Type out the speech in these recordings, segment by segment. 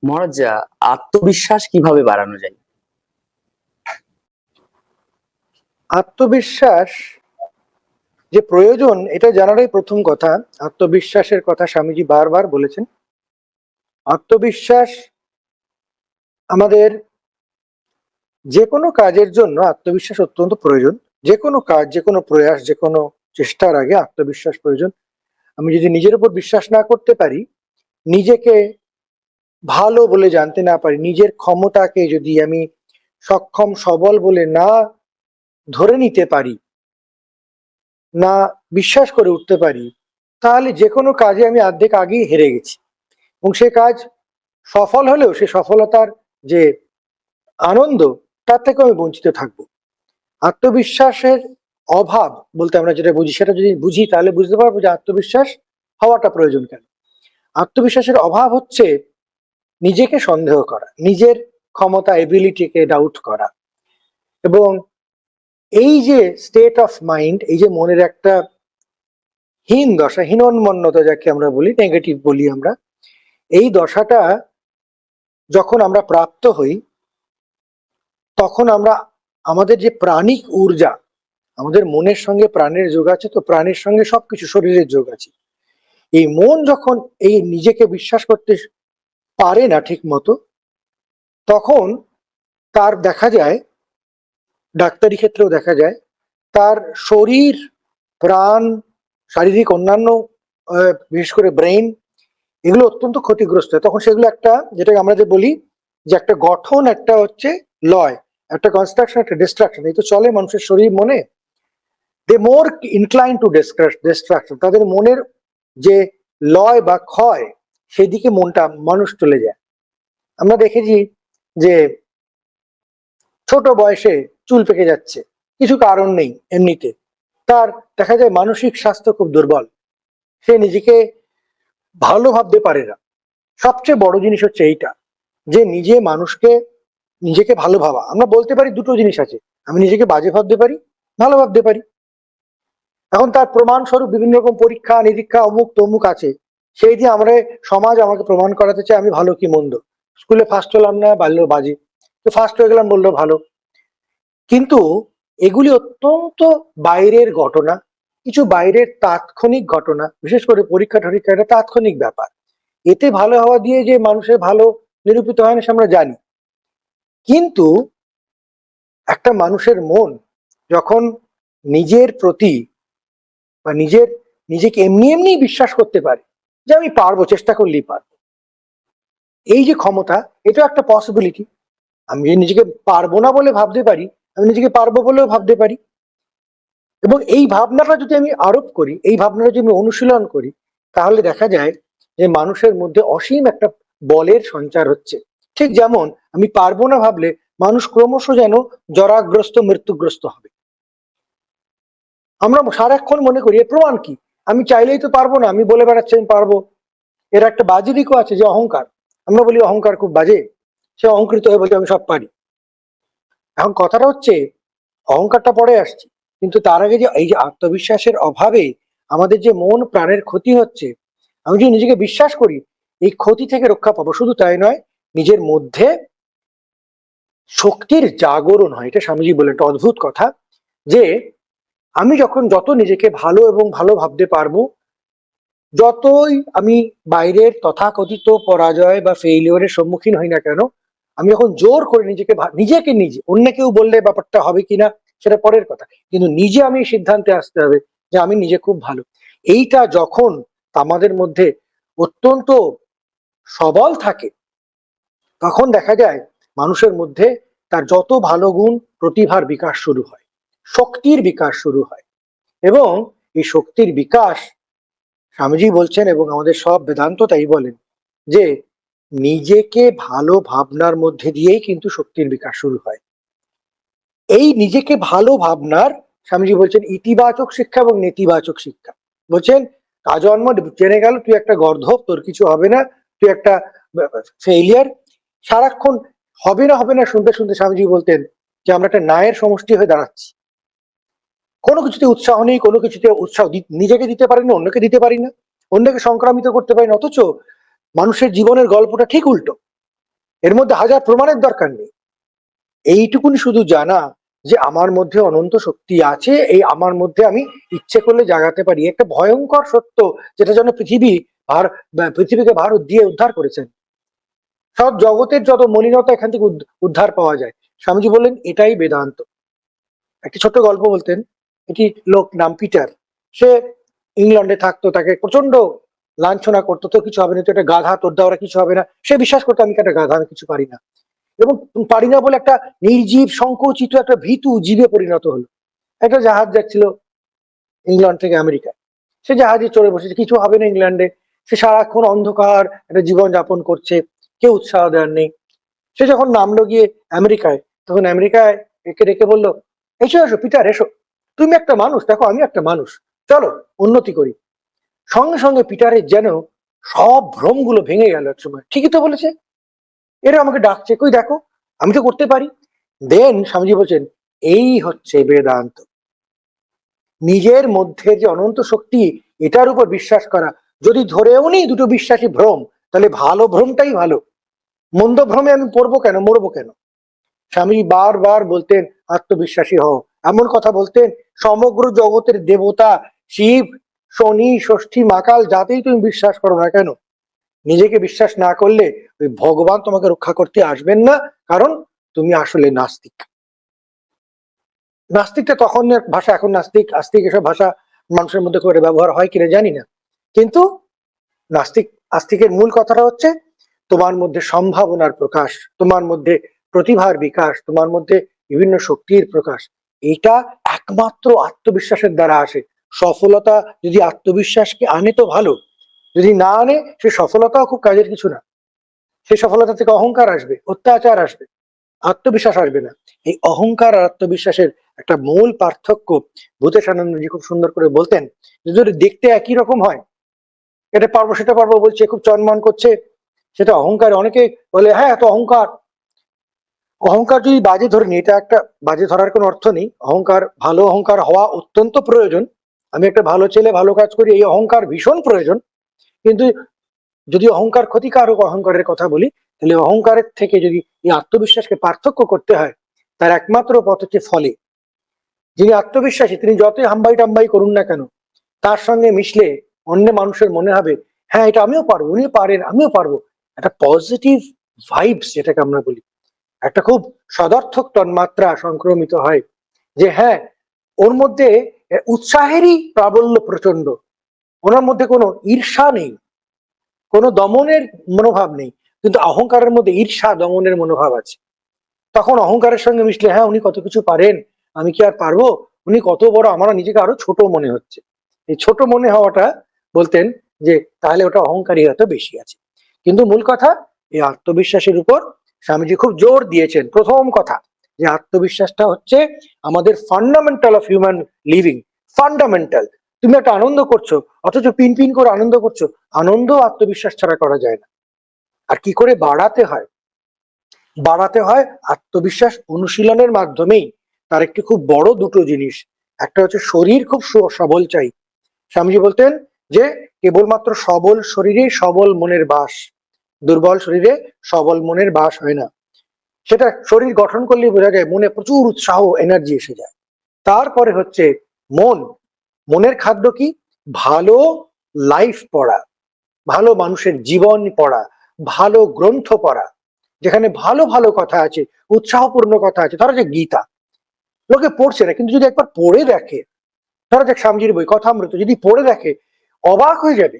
মহারাজ, আত্মবিশ্বাস কিভাবে বাড়ানো যায়? আত্মবিশ্বাস যে প্রয়োজন এটা জানারই প্রথম কথা। আত্মবিশ্বাসের কথা স্বামীজি বারবার বলেছেন। আত্মবিশ্বাস আমাদের যে কোনো কাজের জন্য আত্মবিশ্বাস অত্যন্ত প্রয়োজন। যে কোনো কাজ, যে কোনো প্রয়াস, যে কোনো চেষ্টার আগে আত্মবিশ্বাস প্রয়োজন। আমি যদি নিজের উপর বিশ্বাস না করতে পারি, নিজেকে ভালো বলে জানতে না পারি, নিজের ক্ষমতাকে যদি আমি সক্ষম সবল বলে না ধরে নিতে পারি, না বিশ্বাস করে উঠতে পারি, তাহলে যে কোনো কাজে আমি অর্ধেক আগেই হেরে গেছি, এবং সে কাজ সফল হলেও সে সফলতার যে আনন্দ, তার থেকে আমি বঞ্চিত থাকবো। আত্মবিশ্বাসের অভাব বলতে আমরা যেটা বুঝি, সেটা যদি বুঝি তাহলে বুঝতে পারবো যে আত্মবিশ্বাস হওয়াটা প্রয়োজন কেন। আত্মবিশ্বাসের অভাব হচ্ছে নিজেকে সন্দেহ করা, নিজের ক্ষমতা এবিলিটিকে ডাউট করা, এবং এই যে স্টেট অফ মাইন্ড, এই যে মনের একটা হীন দশা, হীনন্মন্যতা যাকে আমরা বলি, নেগেটিভ বলি আমরা, এই দশাটা যখন আমরা প্রাপ্ত হই, তখন আমরা আমাদের যে প্রাণিক ঊর্জা, আমাদের মনের সঙ্গে প্রাণের যোগ আছে, তো প্রাণের সঙ্গে সবকিছু শরীরের যোগ আছে। এই মন যখন এই নিজেকে বিশ্বাস করতে পারে না ঠিক মতো, তখন তার দেখা যায়, ডাক্তারি ক্ষেত্রেও দেখা যায়, তার শরীর, প্রাণ, শারীরিক অন্যান্য বিশেষ করে ব্রেন, এগুলো অত্যন্ত ক্ষতিগ্রস্ত হয়। তখন সেগুলো একটা, যেটাকে আমরা যে বলি যে একটা গঠন, একটা হচ্ছে লয়, একটা কনস্ট্রাকশন, একটা ডিস্ট্রাকশন, এই তো চলে মানুষের শরীর মনে। দে মোর ইনক্লাইন টু ডিস্ট্রাকশন, তাদের মনের যে লয় বা ক্ষয়, সেদিকে মনটা মানুষ চলে যায়। আমরা দেখেছি যে ছোট বয়সে চুল পেকে যাচ্ছে, কিছু কারণ নেই এমনিতে, তার দেখা যায় মানসিক স্বাস্থ্য খুব দুর্বল, সে নিজেকে ভালো ভাবতে পারে না। সবচেয়ে বড় জিনিস হচ্ছে এইটা, যে নিজে মানুষকে, নিজেকে ভালো ভাবা। আমরা বলতে পারি দুটো জিনিস আছে, আমি নিজেকে বাজে ভাবতে পারি, ভালো ভাবতে পারি। এখন তার প্রমাণ স্বরূপ বিভিন্ন রকম পরীক্ষা নিরীক্ষা অমুক তমুক আছে, সেই দিয়ে আমরা, সমাজ আমাকে প্রমাণ করাতে চাই আমি ভালো কি মন্দ। স্কুলে ফার্স্ট হলাম না, বাড়লো বাজে, তো ফার্স্ট হয়ে গেলাম বললো ভালো। কিন্তু এগুলি অত্যন্ত বাইরের ঘটনা, কিছু বাইরের তাৎক্ষণিক ঘটনা, বিশেষ করে পরীক্ষা টরীক্ষা, এটা তাৎক্ষণিক ব্যাপার। এতে ভালো হওয়া দিয়ে যে মানুষের ভালো নিরূপিত হয় না, সে আমরা জানি। কিন্তু একটা মানুষের মন যখন নিজের প্রতি বা নিজেকে এমনি এমনি বিশ্বাস করতে পারে যে আমি পারবো, চেষ্টা করলেই পারবো, এই যে ক্ষমতা, এটা একটা পসিবিলিটি। আমি যে নিজেকে পারবো না বলে ভাবতে পারি, আমি নিজেকে পারবো বলেও ভাবতে পারি। এবং এই ভাবনাটা যদি আমি আরোপ করি, এই ভাবনাটা যদি আমি অনুশীলন করি, তাহলে দেখা যায় যে মানুষের মধ্যে অসীম একটা বলের সঞ্চার হচ্ছে। ঠিক যেমন আমি পারবো না ভাবলে মানুষ ক্রমশ যেন জরাগ্রস্ত, মৃত্যুগ্রস্ত হবে। আমরা সারাক্ষণ মনে করি, এর প্রমাণ কি? আমি চাইলেই তো পারবো না, আমি বলে বেড়াচ্ছি আমি পারবো। এর একটা বাজে দিকও আছে, যে অহংকার। আমরা বলি অহংকার খুব বাজে, সে অহংকৃত হয়ে বলছে আমি সব পারি। এখন কথাটা হচ্ছে, অহংকারটা পরে আসছে, কিন্তু তার আগে যে এই যে আত্মবিশ্বাসের অভাবে আমাদের যে মন প্রাণের ক্ষতি হচ্ছে, আমি যদি নিজেকে বিশ্বাস করি, এই ক্ষতি থেকে রক্ষা পাবো। শুধু তাই নয়, নিজের মধ্যে শক্তির জাগরণ হয়। এটা স্বামীজি বলেন, একটা অদ্ভুত কথা, যে আমি যখন যত নিজেকে ভালো এবং ভালো ভাবতে পারবো, যতই আমি বাইরের তথাকথিত পরাজয় বা ফেইলিওরের সম্মুখীন হই না কেন, আমি যখন জোর করে নিজেকে নিজে, অন্য কেউ বললে ব্যাপারটা হবে কিনা সেটা পরের কথা, কিন্তু নিজে আমি সিদ্ধান্তে আসতে হবে যে আমি নিজে খুব ভালো। এইটা যখন আমাদের মধ্যে অত্যন্ত সবল থাকে, তখন দেখা যায় মানুষের মধ্যে তার যত ভালো গুণ, প্রতিভার বিকাশ শুরু হয়, শক্তির বিকাশ শুরু হয়। এবং এই শক্তির বিকাশ, স্বামীজি বলছেন এবং আমাদের সব বেদান্ত তাই বলেন, যে নিজেকে ভালো ভাবনার মধ্যে দিয়েই কিন্তু শক্তির বিকাশ শুরু হয়। এই নিজেকে ভালো ভাবনার, স্বামীজি বলছেন, ইতিবাচক শিক্ষা এবং নেতিবাচক শিক্ষা। বলছেন আজন্ম জেনে গেল তুই একটা গর্ধব, তোর কিছু হবে না, তুই একটা ফেইলিয়ার। সারাক্ষণ হবে না হবে না শুনতে শুনতে স্বামীজি বলতেন যে আমরা একটা নায়ের সমষ্টি হয়ে দাঁড়াচ্ছি, কোনো কিছুতে উৎসাহ নেই, কোনো কিছুতে উৎসাহ নিজেকে দিতে পারি না, অন্যকে দিতে পারি না, অন্যকে সংক্রামিত করতে পারি না। অথচ মানুষের জীবনের গল্পটা ঠিক উল্টো। এর মধ্যে হাজার প্রমাণের দরকার নেই। এইটুকুনি শুধু জানা যে আমার মধ্যে অনন্ত শক্তি আছে, এই আমার মধ্যে আমি ইচ্ছে করলে জাগাতে পারি, একটা ভয়ঙ্কর সত্য, যেটা যেন পৃথিবীকে ভারত দিয়ে উদ্ধার করেছেন। সব জগতের যত মলিনতা এখান থেকে উদ্ধার পাওয়া যায়। স্বামীজি বললেন এটাই বেদান্ত। একটি ছোট্ট গল্প বলতেন। একটি লোক নাম পিটার, সে ইংল্যান্ডে থাকতো, তাকে প্রচন্ড লাঞ্ছনা করতো, তোর কিছু হবে না, তুই একটা গাধা, তোর দ্বারা কিছু হবে না। সে বিশ্বাস করতো আমি একটা গাধা, আমি কিছু পারি না, এবং পারি না বলে একটা নির্জীব সংকুচিত একটা ভীতু জীবে পরিণত হলো। একটা জাহাজ যাচ্ছিল ইংল্যান্ড থেকে আমেরিকা, সে জাহাজে চড়ে বসেছে, কিছু হবে না ইংল্যান্ডে। সে সারাক্ষণ অন্ধকার একটা জীবন যাপন করছে, কেউ উৎসাহ দেওয়ার নেই। সে যখন নামলো গিয়ে আমেরিকায়, তখন আমেরিকায় একে ডেকে বললো, এসো এসো পিটার এসো, তুমি একটা মানুষ, দেখো আমি একটা মানুষ, চলো উন্নতি করি। সঙ্গে সঙ্গে পিটারের যেন সব ভ্রমগুলো ভেঙে গেল এক সময়। ঠিকই তো বলেছে, এরা আমাকে ডাকছে, কই দেখো আমি তো করতে পারি। দেন স্বামীজি বলছেন এই হচ্ছে বেদান্ত। নিজের মধ্যে যে অনন্ত শক্তি, এটার উপর বিশ্বাস করা। যদি ধরেও নি দুটো বিশ্বাসী ভ্রম, তাহলে ভালো ভ্রমটাই ভালো। মন্দ ভ্রমে আমি পড়বো কেন, মরবো কেন? স্বামীজি বারবার বলতেন আত্মবিশ্বাসী হও। এমন কথা বলতেন, সমগ্র জগতের দেবতা শিব, শনি, ষষ্ঠী, মাকাল, যাতেই তুমি বিশ্বাস করো না কেন, নিজেকে বিশ্বাস না করলে ওই ভগবান তোমাকে রক্ষা করতে আসবেন না, কারণ তুমি আসলে নাস্তিক। নাস্তিকটা তখন ভাষা, এখন নাস্তিক আস্তিক এসব ভাষা মানুষের মধ্যে করে ব্যবহার হয় কিনা জানি না, কিন্তু নাস্তিক আস্তিকের মূল কথাটা হচ্ছে তোমার মধ্যে সম্ভাবনার প্রকাশ, তোমার মধ্যে প্রতিভার বিকাশ, তোমার মধ্যে বিভিন্ন শক্তির প্রকাশ। এটা একমাত্র আত্মবিশ্বাসের দ্বারা আসে। সফলতা যদি আত্মবিশ্বাসকে আনে তো ভালো, যদি না আনে সে সফলতাও খুব কাজের কিছু না। সেই সফলতা থেকে অহংকার আসবে, অত্যাচার আসবে, আত্মবিশ্বাস আসবে না। এই অহংকার আর আত্মবিশ্বাসের একটা মূল পার্থক্য ভূতেশানন্দজি খুব সুন্দর করে বলতেন, যে যদি দেখতে একই রকম হয়, এটা পারবো সেটা পারবো বলছে, খুব চনমন করছে, সেটা অহংকার। অনেকে বলে হ্যাঁ এত অহংকার। অহংকার যদি বাজে ধরে নি, এটা একটা বাজে ধরার কোনো অর্থ নেই। অহংকার, ভালো অহংকার হওয়া অত্যন্ত প্রয়োজন। আমি একটা ভালো ছেলে, ভালো কাজ করি, এই অহংকার ভীষণ প্রয়োজন। কিন্তু যদি অহংকার ক্ষতিকারক অহংকারের কথা বলি, তাহলে অহংকারের থেকে যদি এই আত্মবিশ্বাসকে পার্থক্য করতে হয়, তার একমাত্র পথ হচ্ছে ফলে। যিনি আত্মবিশ্বাসী তিনি যতই হাম্বাই টাম্বাই করুন না কেন, তার সঙ্গে মিশলে অন্য মানুষের মনে হবে হ্যাঁ এটা আমিও পারবো, উনি পারেন আমিও পারবো। একটা পজিটিভ ভাইবস যেটাকে আমরা বলি, একটা খুব সদর্থক তন্মাত্রা সংক্রমিত হয়, যে হ্যাঁ ওর মধ্যে উৎসাহেরই প্রাবল্য প্রচন্ড, ওনার মধ্যে কোনো ঈর্ষা নেই, কোনো দমনের মনোভাব নেই, কিন্তু অহংকারের মধ্যে ঈর্ষা দমনের মনোভাব আছে। তখন অহংকারের সঙ্গে মিশলে হ্যাঁ উনি কত কিছু পারেন, আমি কি আর পারবো, উনি কত বড়, আমার নিজেকে আরো ছোট মনে হচ্ছে। এই ছোট মনে হওয়াটা বলতেন যে তাহলে ওটা অহংকারী হয়তো বেশি আছে। কিন্তু মূল কথা, এই আত্মবিশ্বাসের উপর স্বামীজি খুব জোর দিয়েছেন। প্রথম কথা, যে আত্মবিশ্বাসটা হচ্ছে আমাদের fundamental of human living. Fundamental. তুমি একটা আনন্দ করছো, অথচ পিন পিন করে আনন্দ করছো, আনন্দ আত্মবিশ্বাস ছাড়া করা যায় না। আর কি করে বাড়াতে হয়? বাড়াতে হয় আত্মবিশ্বাস অনুশীলনের মাধ্যমেই। তার একটি খুব বড় দুটো জিনিস, একটা হচ্ছে শরীর খুব সবল চাই। স্বামীজি বলতেন যে কেবলমাত্র সবল শরীরে সবল মনের বাস, দুর্বল শরীরে সবল মনের বাস হয় না। সেটা শরীর গঠন করলেই বোঝা যায়, মনে প্রচুর উৎসাহ এনার্জি এসে যায়। তারপরে হচ্ছে মন। মনের খাদ্য কি? ভালো লাইফ পড়া, ভালো মানুষের জীবন পড়া, ভালো গ্রন্থ পড়া, যেখানে ভালো ভালো কথা আছে, উৎসাহপূর্ণ কথা আছে। ধরো যে গীতা লোকে পড়ছে না, কিন্তু যদি একবার পড়ে দেখে, ধরো যাক স্বামীজির বই কথামৃত যদি পড়ে দেখে, অবাক হয়ে যাবে।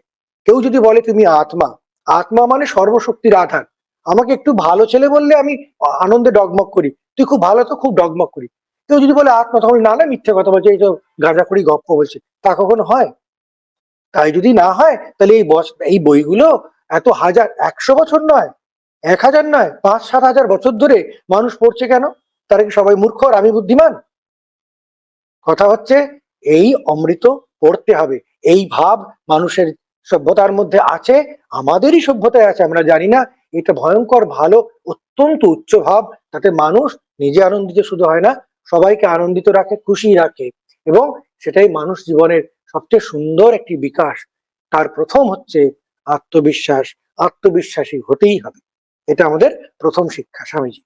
কেউ যদি বলে তুমি আত্মা, আত্মা মানে সর্বশক্তির আধার, আমাকে একটু ভালো ছেলে বললে আমি আনন্দে ডগমগ করি, তুই খুব ভালো তো খুব ডগমগ করি। কেউ যদি বলে আত্মা, তখন না না মিথ্যে কথা বলছে, এই তো গাঁজাখড়ি গপ্প বলছে। তা কখনো হয়? তাই যদি না হয়, তাহলে এই বইগুলো এত হাজার, 100 বছর নয়, 1000 নয়, 5-7 হাজার বছর ধরে মানুষ পড়ছে কেন? তারা কি সবাই মূর্খ আর আমি বুদ্ধিমান? কথা হচ্ছে এই অমৃত পড়তে হবে। এই ভাব মানুষের সভ্যতার মধ্যে আছে, আমাদেরই সভ্যতায় আছে, আমরা জানি না। এটা ভয়ঙ্কর ভালো, অত্যন্ত উচ্চ ভাব। তাতে মানুষ নিজে আনন্দিত শুধু হয় না, সবাইকে আনন্দিত রাখে, খুশি রাখে, এবং সেটাই মানুষ জীবনের সবচেয়ে সুন্দর একটি বিকাশ। তার প্রথম হচ্ছে আত্মবিশ্বাস। আত্মবিশ্বাসী হতেই হবে। এটা আমাদের প্রথম শিক্ষা স্বামীজি।